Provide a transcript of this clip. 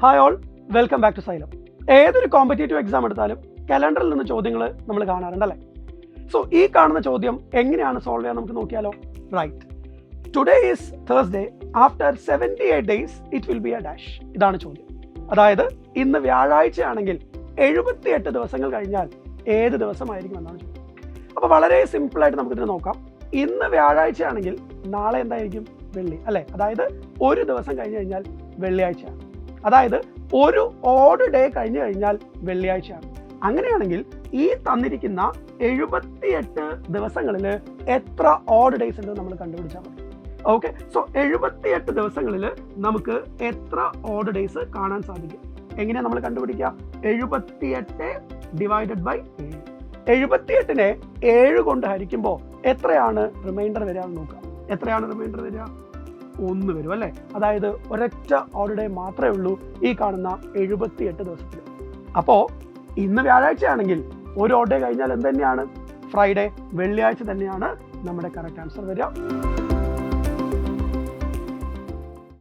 Hi all, welcome back to Xylem. ഏതൊരു competitive exam എടുത്താലും കലണ്ടറിൽ നിന്ന് ചോദ്യങ്ങൾ നമ്മൾ കാണാറുണ്ടല്ലേ. സോ ഈ കാണുന്ന ചോദ്യം എങ്ങനെയാണ് സോൾവ് ചെയ്യാൻ നമുക്ക് നോക്കിയാലോ. Right, today is Thursday, after 78 days it will be a dash. ഇതാണ് ചോദ്യം. അതായത് ഇന്ന് വ്യാഴാഴ്ചയാണെങ്കിൽ 78 ദിവസങ്ങൾ കഴിഞ്ഞാൽ ഏത് ദിവസമായിരിക്കും എന്നാണ് ചോദ്യം. അപ്പോൾ വളരെ സിമ്പിളായിട്ട് നമുക്കിതിനെ നോക്കാം. ഇന്ന് വ്യാഴാഴ്ചയാണെങ്കിൽ നാളെ എന്തായിരിക്കും? വെള്ളി അല്ലേ. അതായത് ഒരു ദിവസം കഴിഞ്ഞ് കഴിഞ്ഞാൽ വെള്ളിയാഴ്ചയാണ്. അതായത് ഒരു ഓഡ് ഡേ കഴിഞ്ഞ് കഴിഞ്ഞാൽ വെള്ളിയാഴ്ചയാണ്. അങ്ങനെയാണെങ്കിൽ ഈ തന്നിരിക്കുന്ന 78 ദിവസങ്ങളിൽ എത്ര ഓഡ് ഡേയ്സ് ഉണ്ട് നമ്മൾ കണ്ടുപിടിച്ചാൽ മതി. ഓക്കെ, സോ 78 ദിവസങ്ങളിൽ നമുക്ക് എത്ര ഓഡ് ഡേയ്സ് കാണാൻ സാധിക്കും? എങ്ങനെയാണ് നമ്മൾ കണ്ടുപിടിക്കുക? 78 ഡിവൈഡഡ് ബൈ 7. 78നെ 7 കൊണ്ട് ഹരിക്കുമ്പോൾ എത്രയാണ് റിമൈൻഡർ വരിക എന്ന് നോക്കാം. എത്രയാണ് റിമൈൻഡർ വരിക? 1 വരും അല്ലേ. അതായത് ഒരൊറ്റ ഓഡ് ഡേ മാത്രമേ ഉള്ളൂ ഈ കാണുന്ന 78 ദിവസത്തിൽ. അപ്പോൾ ഇന്ന് വ്യാഴാഴ്ചയാണെങ്കിൽ ഒരു ഓഡ് ഡേ കഴിഞ്ഞാൽ എന്ത് തന്നെയാണ്? ഫ്രൈഡേ, വെള്ളിയാഴ്ച തന്നെയാണ് നമ്മുടെ കറക്റ്റ് ആൻസർ വരിക.